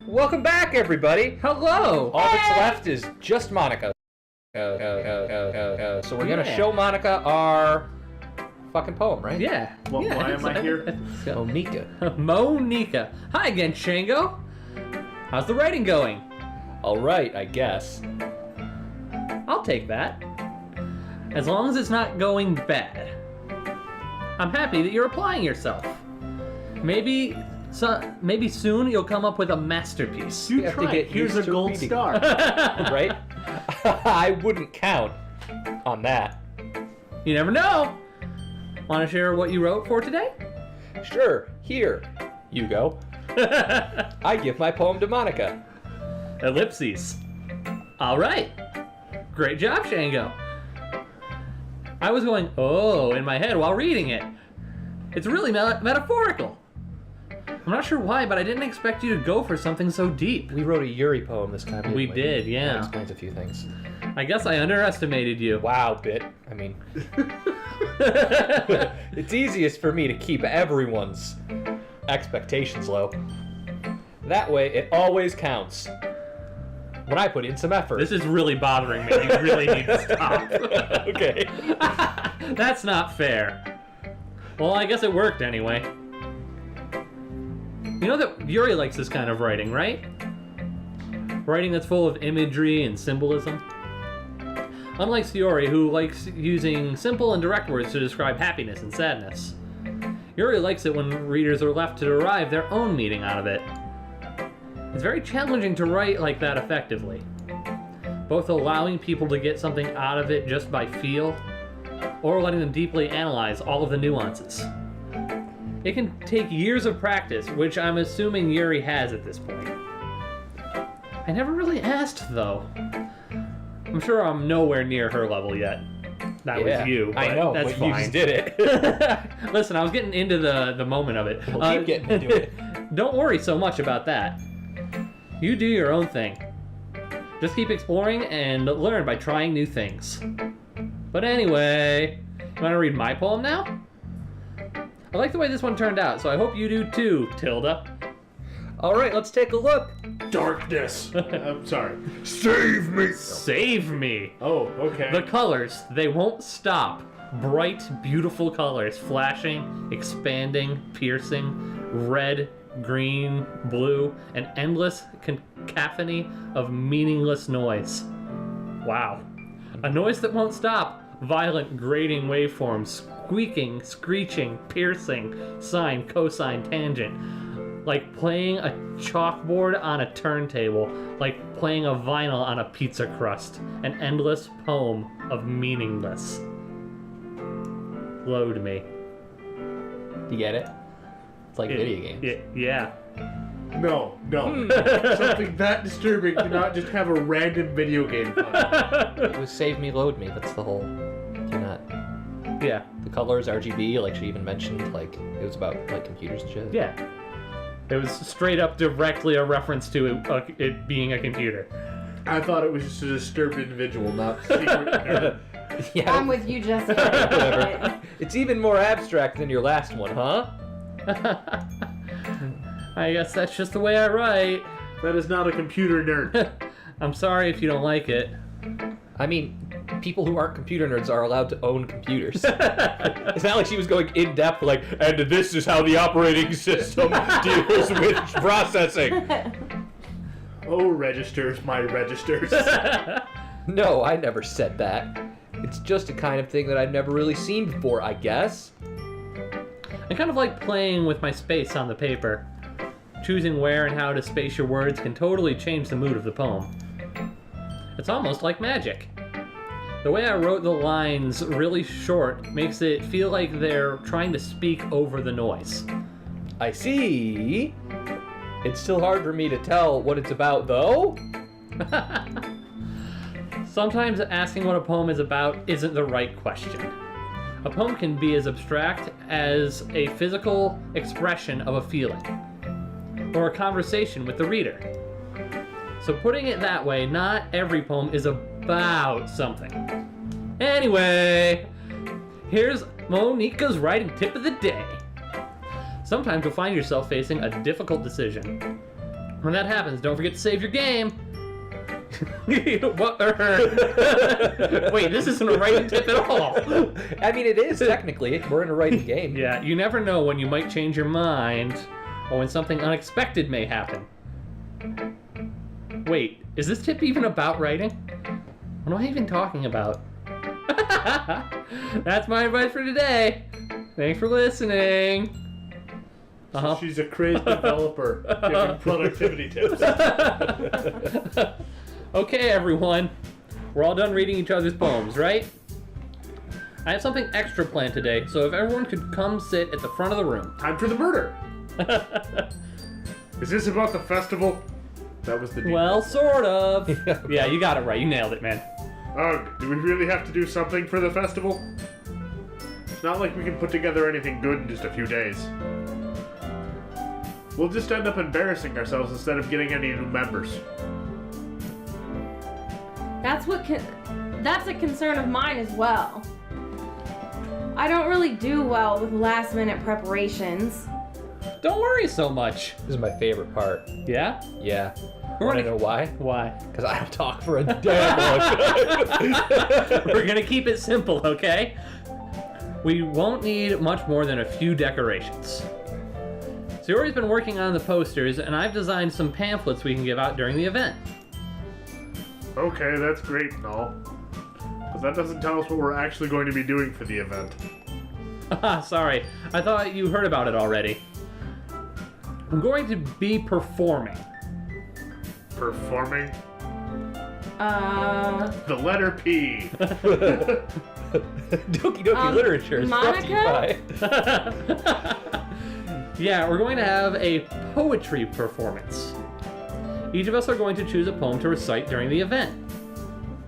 Welcome back, everybody. Hello. All that's left is just Monika. So we're gonna show Monika our fucking poem, right? Yeah. Well, why am I here? Monika. Monika. Hi again, Shango. How's the writing going? All right, I guess. I'll take that. As long as it's not going bad. I'm happy that you're applying yourself. Maybe soon you'll come up with a masterpiece. You have to tried. get Here's used a to gold reading. star. Right? I wouldn't count on that. You never know. Want to share what you wrote for today? Sure, here you go. I give my poem to Monika. Ellipses. All right. Great job, Shango. I was going, oh, in my head while reading it. It's really metaphorical. I'm not sure why, but I didn't expect you to go for something so deep. We wrote a Yuri poem this time. We did, yeah. That explains a few things. I guess I underestimated you. Wow, bit. I mean, it's easiest for me to keep everyone's expectations low. That way, it always counts. When I put in some effort. This is really bothering me. You really need to stop. Okay. That's not fair. Well, I guess it worked anyway. You know that Yuri likes this kind of writing, right? Writing that's full of imagery and symbolism. Unlike Yuri, who likes using simple and direct words to describe happiness and sadness. Yuri likes it when readers are left to derive their own meaning out of it. It's very challenging to write like that effectively. Both allowing people to get something out of it just by feel, or letting them deeply analyze all of the nuances. It can take years of practice, which I'm assuming Yuri has at this point. I never really asked, though. I'm sure I'm nowhere near her level yet. That was you, but I know, that's but fine. you just did it. Listen, I was getting into the moment of it. We'll keep getting into it. Don't worry so much about that. You do your own thing. Just keep exploring and learn by trying new things. But anyway, you want to read my poem now? I like the way this one turned out, so I hope you do too, Tilda. All right, let's take a look. Darkness. I'm sorry. Save me. Save me. Oh, okay. The colors, they won't stop. Bright, beautiful colors, flashing, expanding, piercing, red, green, blue, an endless cacophony of meaningless noise. Wow. A noise that won't stop. Violent, grating waveforms, squeaking, screeching, piercing, sine, cosine, tangent. Like playing a chalkboard on a turntable, like playing a vinyl on a pizza crust. An endless poem of meaningless. Load me. You get it? It's like video games. Yeah. No. Something that disturbing to not just have a random video game fun. It was save me, load me. That's the whole. Do not. Yeah. The colors, RGB, like she even mentioned, like it was about like computers and shit. Yeah. It was straight up directly a reference to it being a computer. I thought it was just a disturbed individual, not secret. Yeah. I'm with you, Jessica. Whatever. It's even more abstract than your last one, huh? I guess that's just the way I write. That is not a computer nerd. I'm sorry if you don't like it. I mean, people who aren't computer nerds are allowed to own computers. It's not like she was going in depth, like, and this is how the operating system deals with processing. Oh, registers, my registers. No, I never said that. It's just a kind of thing that I've never really seen before, I guess. I kind of like playing with my space on the paper. Choosing where and how to space your words can totally change the mood of the poem. It's almost like magic. The way I wrote the lines really short makes it feel like they're trying to speak over the noise. I see. It's still hard for me to tell what it's about, though. Sometimes asking what a poem is about isn't the right question. A poem can be as abstract as a physical expression of a feeling, or a conversation with the reader. So putting it that way, not every poem is about something. Anyway, here's Monika's writing tip of the day. Sometimes you'll find yourself facing a difficult decision. When that happens, don't forget to save your game. What? Wait, this isn't a writing tip at all. I mean, it is technically. We're in a writing game. Yeah, you never know when you might change your mind or when something unexpected may happen. Wait, is this tip even about writing? What am I even talking about? That's my advice for today. Thanks for listening. Uh-huh. She's a crazed developer giving productivity tips. Okay, everyone. We're all done reading each other's poems, right? I have something extra planned today, so if everyone could come sit at the front of the room. Time for the murder. Is this about the festival? That was the deal. Well, sort of. Yeah, you got it right. You nailed it, man. Oh, do we really have to do something for the festival? It's not like we can put together anything good in just a few days. We'll just end up embarrassing ourselves instead of getting any new members. That's a concern of mine as well. I don't really do well with last-minute preparations. Don't worry so much. This is my favorite part. Yeah? Yeah. We're Want to gonna- know why? Why? Because I don't talk for a damn long time. We're gonna keep it simple, okay? We won't need much more than a few decorations. So Yuri's been working on the posters, and I've designed some pamphlets we can give out during the event. Okay, that's great and all. But that doesn't tell us what we're actually going to be doing for the event. Haha, sorry. I thought you heard about it already. I'm going to be performing. Performing? The letter P. Doki Doki Literature is brought to you by... Yeah, we're going to have a poetry performance. Each of us are going to choose a poem to recite during the event.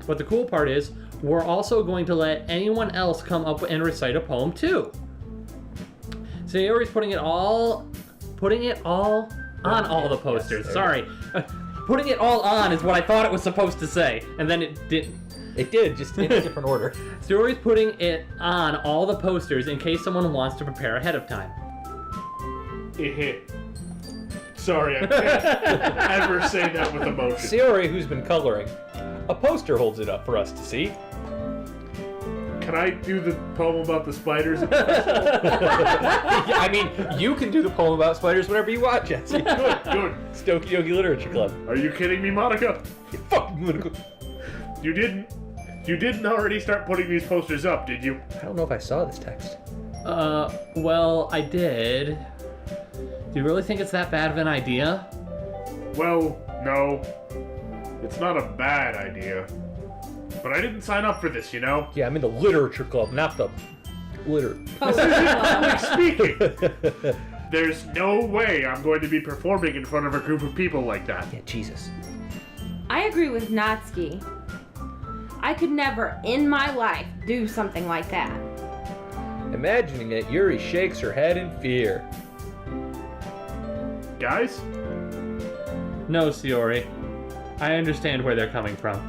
But the cool part is, we're also going to let anyone else come up and recite a poem too. So Yuri's putting it all on all the posters. Yes, Sorry. Putting it all on is what I thought it was supposed to say, and then it didn't. It did, just in a different order. So Yuri's putting it on all the posters in case someone wants to prepare ahead of time. Sorry, I can't ever say that with emotion. Sayori, who's been coloring, a poster holds it up for us to see. Can I do the poem about the spiders? Yeah, I mean, you can do the poem about spiders whenever you want, Jesse. Good. It's Doki Doki Literature Club. Are you kidding me, Monica? Fuck Monika. You didn't already start putting these posters up, did you? I don't know if I saw this text. Well, I did. Do you really think it's that bad of an idea? Well, no. It's not a bad idea. But I didn't sign up for this, you know? Yeah, I'm in the Literature Club, not the litter. Public speaking. There's no way I'm going to be performing in front of a group of people like that. Yeah, Jesus. I agree with Natsuki. I could never in my life do something like that. Imagining it, Yuri shakes her head in fear. Guys? No, Sayori. I understand where they're coming from.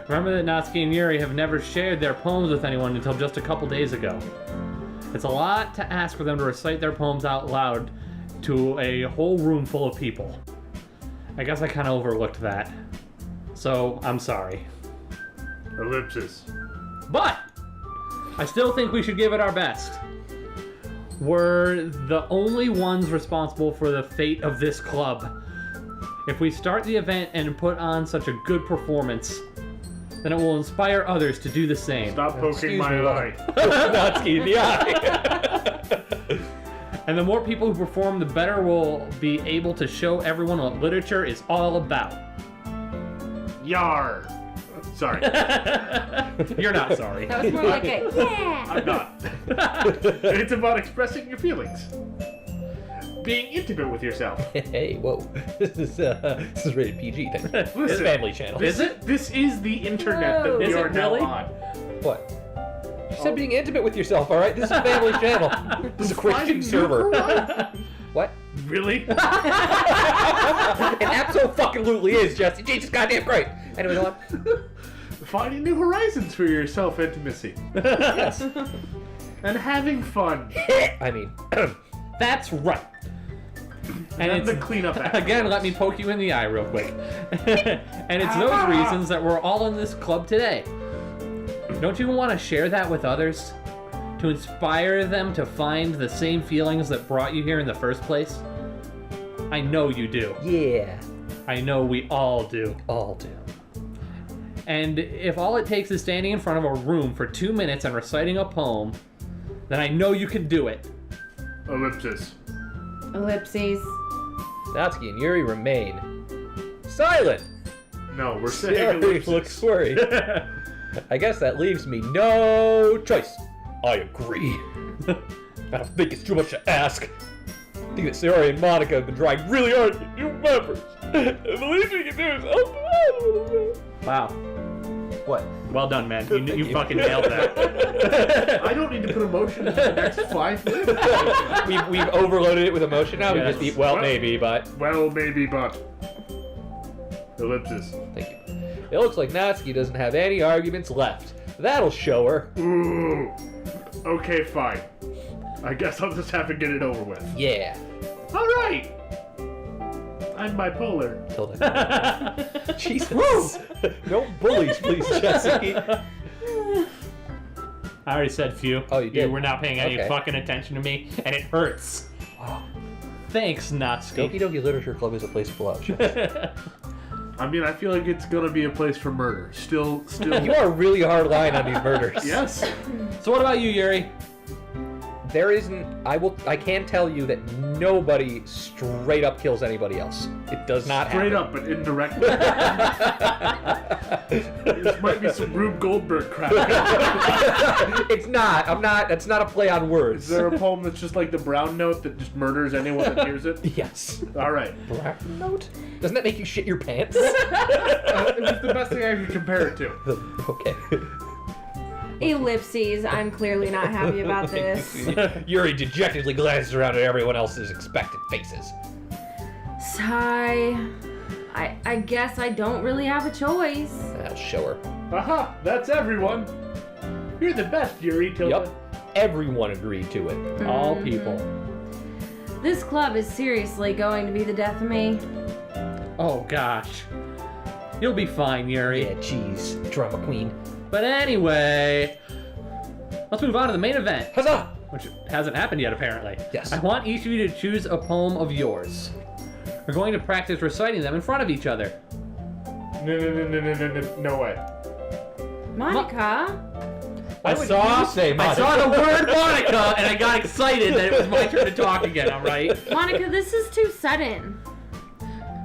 Remember that Natsuki and Yuri have never shared their poems with anyone until just a couple days ago. It's a lot to ask for them to recite their poems out loud to a whole room full of people. I guess I kind of overlooked that. So, I'm sorry. Ellipsis. But I still think we should give it our best. We're the only ones responsible for the fate of this club. If we start the event and put on such a good performance, then it will inspire others to do the same. Stop poking Excuse my me, eye. Natsuki in the eye. And the more people who perform, the better we'll be able to show everyone what literature is all about. Yar. Sorry. You're not sorry. That was more like a yeah. I'm not. It's about expressing your feelings. Being intimate with yourself. Hey, whoa. This is rated PG thing. This is Listen, Family Channel. Is it? This is the internet that Whoa. we Is are it now really? on. What? You said being intimate with yourself, alright? This is Family Channel. This is a Christian Finding server. new horizons. What? Really? It absolutely is, Jesse. Jesus goddamn Christ. Anyway, go on. Finding new horizons for your self-intimacy. Yes. And having fun. I mean, That's right. And the cleanup act. Again, let me poke you in the eye real quick. And it's those reasons that we're all in this club today. Don't you want to share that with others? To inspire them to find the same feelings that brought you here in the first place? I know you do. Yeah. I know we all do. All do. And if all it takes is standing in front of a room for 2 minutes and reciting a poem, then I know you can do it. Ellipsis. Ellipses. Natsuki and Yuri remain silent. No, we're saying Yuri ellipsis. looks worried. I guess that leaves me no choice. I agree. I don't think it's too much to ask. I think that Sayori and Monika have been trying really hard to get new members. And the least we can do is help them out a little bit. Wow. What? Well done, man. Thank You you. fucking nailed that. I don't need to put emotion in the next 5 minutes. We've overloaded it with emotion now. Yes. We just be, well, maybe, but... Well, maybe, but. Ellipsis. Thank you. It looks like Natsuki doesn't have any arguments left. That'll show her. Ooh. Okay, fine. I guess I'll just have to get it over with. Yeah. Alright! I'm bipolar. Till then. Jesus. No bullies, please, Jesse. I already said few. Oh, you did? You were not paying any Okay. fucking attention to me, and it hurts. Wow. Thanks, Doki Natsuki. Doki Literature Club is a place full of I mean, I feel like it's gonna be a place for murder. Still. You are a really hard line on these murders. Yes. So what about you, Yuri? There isn't. I can tell you that nobody straight up kills anybody else. It does not Straight happen. up, but indirectly. This might be some Rube Goldberg crap. It's not. I'm not. That's not a play on Is words. there a poem that's just like the brown note that just murders anyone that hears it? Yes. All right. Black note? Doesn't that make you shit your pants? It was the best thing I could compare it to. Okay. Ellipses. I'm clearly not happy about this. Yuri dejectedly glances around at everyone else's expectant faces. Sigh. I guess I don't really have a choice. That'll show her. Aha! That's everyone. You're the best, Yuri. Tilda. Yup. Everyone agreed to it. All people. This club is seriously going to be the death of me. Oh gosh. You'll be fine, Yuri. Yeah, jeez. Drama queen. But anyway, let's move on to the main event, Huzzah! which hasn't happened yet apparently. Yes. I want each of you to choose a poem of yours. We're going to practice reciting them in front of each other. No way. Monica? I would saw you say I saw Monica? the word Monica and I got excited that it was my turn to talk again, alright? Monica, this is too sudden.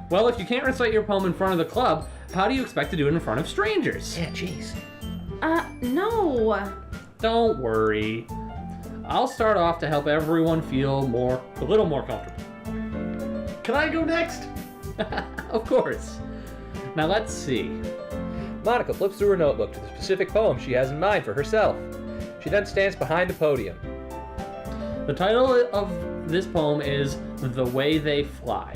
Well, if you can't recite your poem in front of the club, how do you expect to do it in front of strangers? Yeah, jeez. No. Don't worry. I'll start off to help everyone feel a little more comfortable. Can I go next? Of course. Now let's see. Monica flips through her notebook to the specific poem she has in mind for herself. She then stands behind the podium. The title of this poem is The Way They Fly.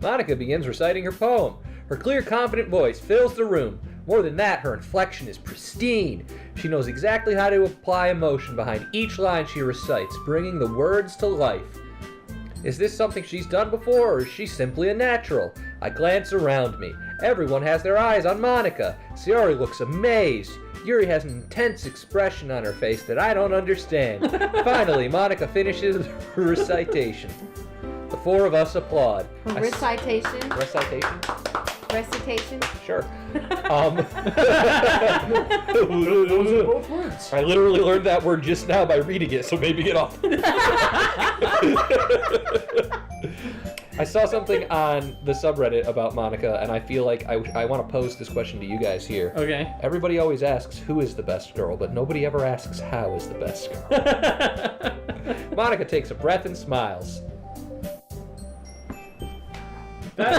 Monica begins reciting her poem. Her clear, confident voice fills the room. More than that, her inflection is pristine. She knows exactly how to apply emotion behind each line she recites, bringing the words to life. Is this something she's done before, or is she simply a natural? I glance around me. Everyone has their eyes on Monica. Sayori looks amazed. Yuri has an intense expression on her face that I don't understand. Finally, Monica finishes her recitation. The four of us applaud. Recitation. Recitation? Recitation. Sure. Those are both words. I literally learned that word just now by reading it, so maybe get off. I saw something on the subreddit about Monica, and I feel like I want to pose this question to you guys here. Okay. Everybody always asks who is the best girl, but nobody ever asks how is the best girl. Monica takes a breath and smiles. I'm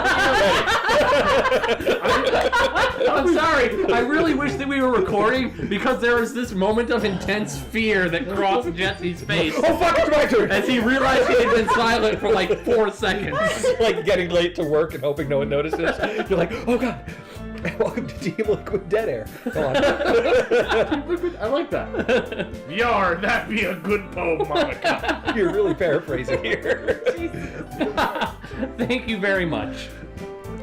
sorry. I really wish that we were recording because there was this moment of intense fear that crossed Jesse's face Oh fuck, it's my turn! as he realized he had been silent for like 4 seconds. Like getting late to work and hoping no one notices. You're like, oh god. Welcome to Team Liquid Dead Air. Go on. I like that. Yar, that'd be a good poem, Monika. You're really paraphrasing here. Thank you very much.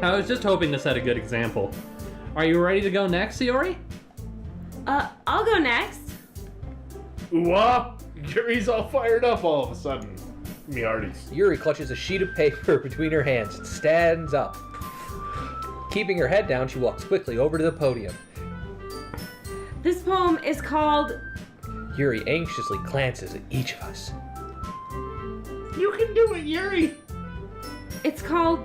I was just hoping to set a good example. Are you ready to go next, Yuri? I'll go next. Ooh-ah! Yuri's all fired up all of a sudden. Me hearties. Yuri clutches a sheet of paper between her hands and stands up. Keeping her head down, she walks quickly over to the podium. This poem is called... Yuri anxiously glances at each of us. You can do it, Yuri! It's called...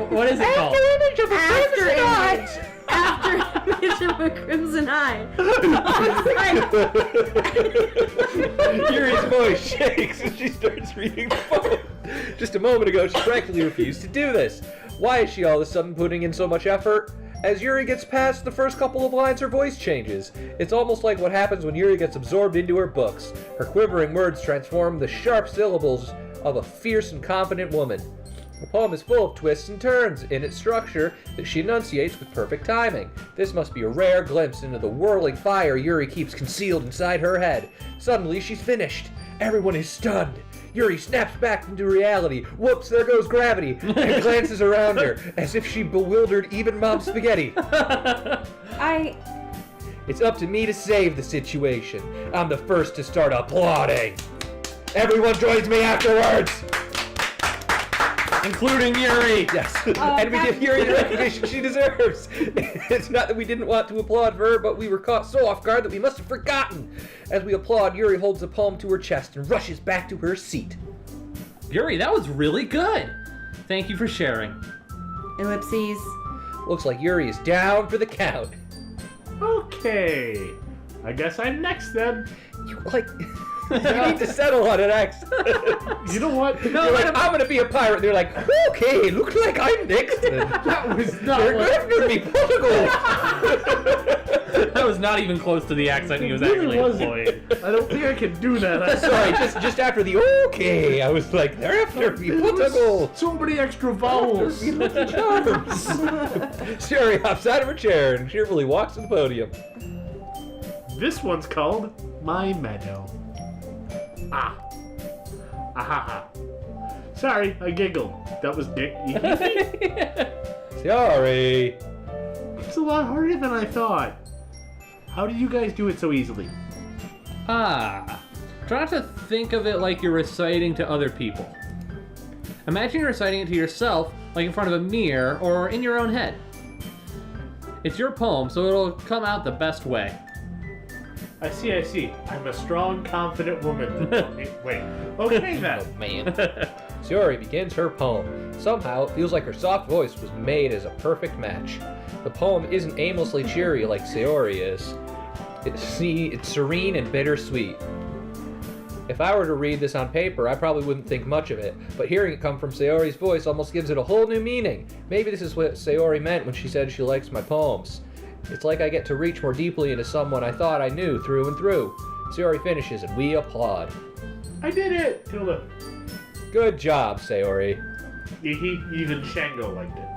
What is it called? After Image of a Crimson Eye. Yuri's voice shakes as she starts reading the poem. Just a moment ago, she practically refused to do this. Why is she all of a sudden putting in so much effort? As Yuri gets past the first couple of lines, her voice changes. It's almost like what happens when Yuri gets absorbed into her books. Her quivering words transform the sharp syllables of a fierce and confident woman. The poem is full of twists and turns in its structure that she enunciates with perfect timing. This must be a rare glimpse into the whirling fire Yuri keeps concealed inside her head. Suddenly, she's finished. Everyone is stunned. Yuri snaps back into reality. Whoops, there goes gravity. And glances around her as if she bewildered even Mom Spaghetti. It's up to me to save the situation. I'm the first to start applauding. Everyone joins me afterwards. Including Yuri! Yes. And we give Yuri the recognition she deserves. It's not that we didn't want to applaud for her, but we were caught so off guard that we must have forgotten. As we applaud, Yuri holds the poem to her chest and rushes back to her seat. Yuri, that was really good! Thank you for sharing. Ellipses. Looks like Yuri is down for the count. Okay. I guess I'm next then. You need to settle on an X. You know what? No, you're like, I'm gonna be a pirate. They're like, okay, looks like I'm next. That was not You're gonna be Portugal. That was not even close to the accent he was actually employing. I don't think I can do that. I'm Sorry, just after the okay, I was like, they're after me Portugal. So many extra vowels. Lucky Charms. Sherry hops out of her chair and cheerfully walks to the podium. This one's called My Meadow. Ah. Ahaha. Sorry, I giggled. That was Dick. Sorry. It's a lot harder than I thought. How do you guys do it so easily? Try not to think of it like you're reciting to other people. Imagine you're reciting it to yourself, like in front of a mirror or in your own head. It's your poem, so it'll come out the best way. I see. I'm a strong, confident woman. Wait. Okay then. Oh, man. Sayori begins her poem. Somehow, it feels like her soft voice was made as a perfect match. The poem isn't aimlessly cheery like Sayori is. It's serene and bittersweet. If I were to read this on paper, I probably wouldn't think much of it, but hearing it come from Sayori's voice almost gives it a whole new meaning. Maybe this is what Sayori meant when she said she likes my poems. It's like I get to reach more deeply into someone I thought I knew through and through. Sayori finishes and we applaud. I did it! Tilda. Good job, Sayori. Even Shango liked it.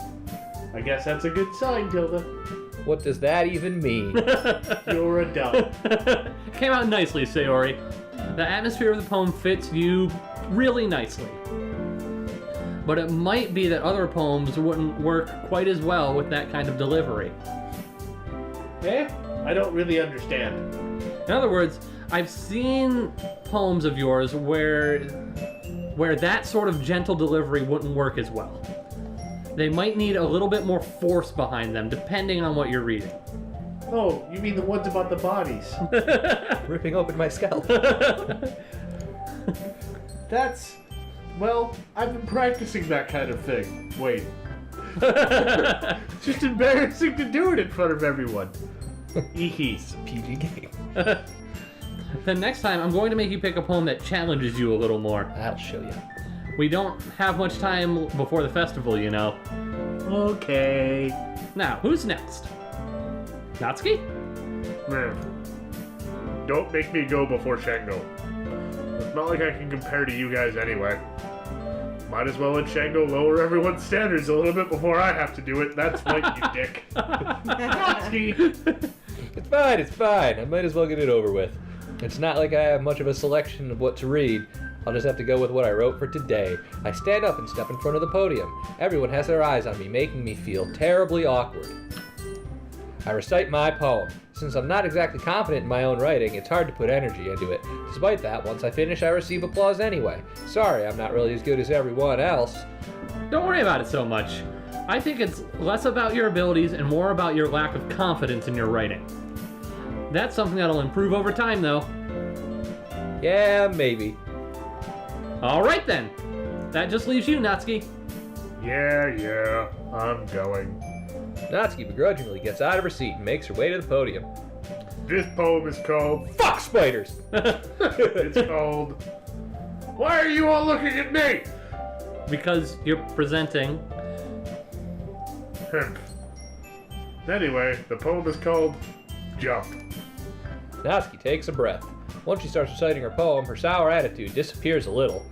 I guess that's a good sign, Tilda. What does that even mean? You're a dog. Came out nicely, Sayori. The atmosphere of the poem fits you really nicely. But it might be that other poems wouldn't work quite as well with that kind of delivery. I don't really understand. In other words, I've seen poems of yours where that sort of gentle delivery wouldn't work as well. They might need a little bit more force behind them, depending on what you're reading. Oh, you mean the ones about the bodies? Ripping open my scalp. Well, I've been practicing that kind of thing. Wait. It's just embarrassing to do it in front of everyone. It's a PG game. Then next time, I'm going to make you pick a poem that challenges you a little more. I'll show you. We don't have much time before the festival, you know. Okay. Now, who's next? Natsuki? Man. Don't make me go before Shango. It's not like I can compare to you guys anyway. Might as well let Shango lower everyone's standards a little bit before I have to do it. That's right, you dick. Natsuki! It's fine. I might as well get it over with. It's not like I have much of a selection of what to read. I'll just have to go with what I wrote for today. I stand up and step in front of the podium. Everyone has their eyes on me, making me feel terribly awkward. I recite my poem. Since I'm not exactly confident in my own writing, it's hard to put energy into it. Despite that, once I finish, I receive applause anyway. Sorry, I'm not really as good as everyone else. Don't worry about it so much. I think it's less about your abilities and more about your lack of confidence in your writing. That's something that'll improve over time, though. Yeah, maybe. All right, then. That just leaves you, Natsuki. Yeah, I'm going. Natsuki begrudgingly gets out of her seat and makes her way to the podium. This poem is called... Fuck spiders! It's called... Why are you all looking at me? Because you're presenting. Anyway, the poem is called Jump. Natsuki takes a breath. Once she starts reciting her poem, her sour attitude disappears a little.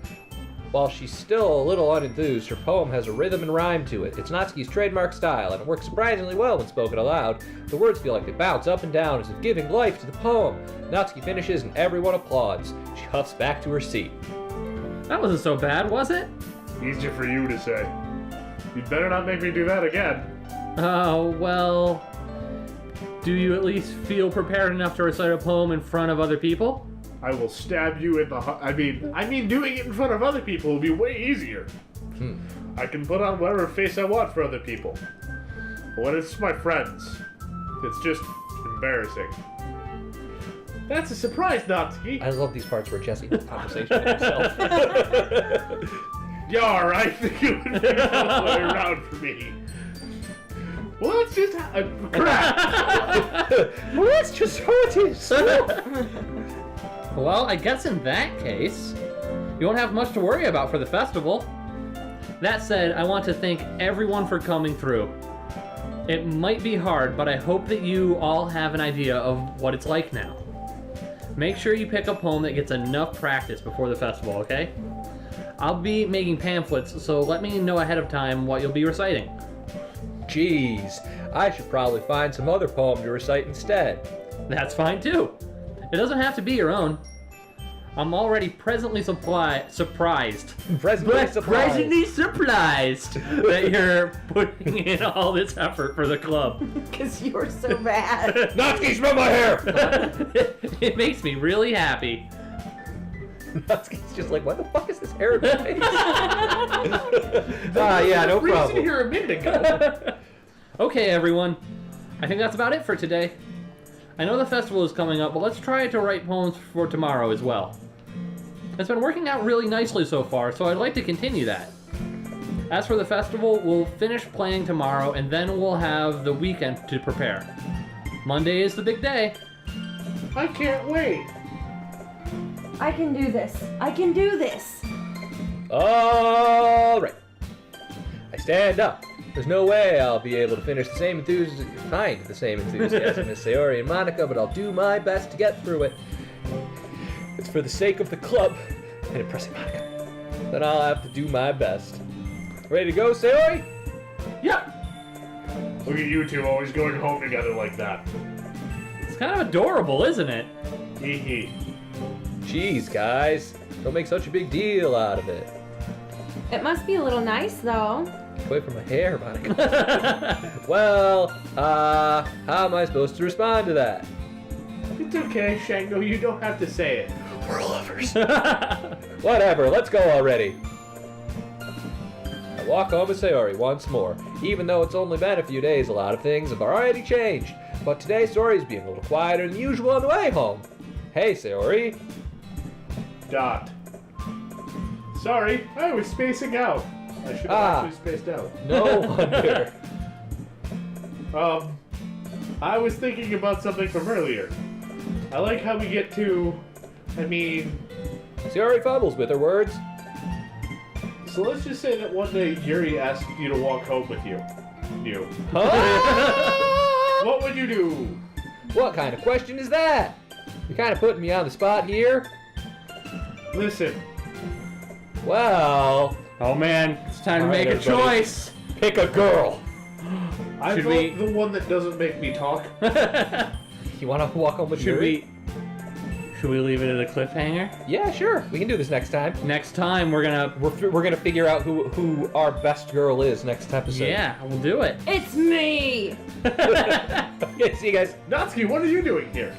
While she's still a little unenthused, her poem has a rhythm and rhyme to it. It's Natsuki's trademark style, and it works surprisingly well when spoken aloud. The words feel like they bounce up and down as if giving life to the poem. Natsuki finishes and everyone applauds. She huffs back to her seat. That wasn't so bad, was it? Easier for you to say. You'd better not make me do that again. Oh, well... Do you at least feel prepared enough to recite a poem in front of other people? I will stab you in the I mean doing it in front of other people will be way easier. I can put on whatever face I want for other people. But when it's my friends, it's just embarrassing. That's a surprise, Natsuki. I love these parts where Jesse has a conversation with himself. Yeah, alright, I think it would be the other way around for me. Well, that's just crap. Well, that's just how it is. Well, I guess in that case, you won't have much to worry about for the festival. That said, I want to thank everyone for coming through. It might be hard, but I hope that you all have an idea of what it's like now. Make sure you pick a poem that gets enough practice before the festival, okay? I'll be making pamphlets, so let me know ahead of time what you'll be reciting. Jeez, I should probably find some other poem to recite instead. That's fine too. It doesn't have to be your own. I'm already presently surprised Presently surprised that you're putting in all this effort for the club. Because you're so bad. Natsuki, smell my hair! It makes me really happy. Natsuki's just like, why the fuck is this hair in my face? Yeah, no Reason problem. here a minute ago. Okay, everyone. I think that's about it for today. I know the festival is coming up, but let's try to write poems for tomorrow as well. It's been working out really nicely so far, so I'd like to continue that. As for the festival, we'll finish playing tomorrow, and then we'll have the weekend to prepare. Monday is the big day. I can't wait. I can do this. I can do this. All right. I stand up. There's no way I'll be able to finish the same enthusiasm as Sayori and Monika, but I'll do my best to get through it. It's for the sake of the club and impressing Monika. Then I'll have to do my best. Ready to go, Sayori? Yep. Look at you two always going home together like that. It's kind of adorable, isn't it? Hee hee. Jeez, guys. Don't make such a big deal out of it. It must be a little nice, though. Away from my hair, Monika. Well, how am I supposed to respond to that? It's okay, Shango, you don't have to say it. We're lovers. Whatever, let's go already. I walk home with Sayori once more. Even though it's only been a few days, a lot of things have already changed. But today, Sayori's being a little quieter than usual on the way home. Hey, Sayori. Dot. Sorry, I was spacing out. I should have actually spaced out. No wonder. I was thinking about something from earlier. I like how we get to, Sayori fumbles with her words. so let's just say that one day Yuri asked you to walk home with you. Huh? What would you do? What kind of question is that? You're kind of putting me on the spot here. Listen, Well, Oh man, it's time to All make right, a everybody. choice. Pick a girl. I Should vote we- the one that doesn't make me talk. You want to walk home with Should Yuri? Should we leave it at a cliffhanger? Yeah, sure. We can do this next time. Next time we're gonna. We're gonna figure out who our best girl is next episode. Yeah, we'll do it. It's me! Okay, see you guys. Natsuki, what are you doing here?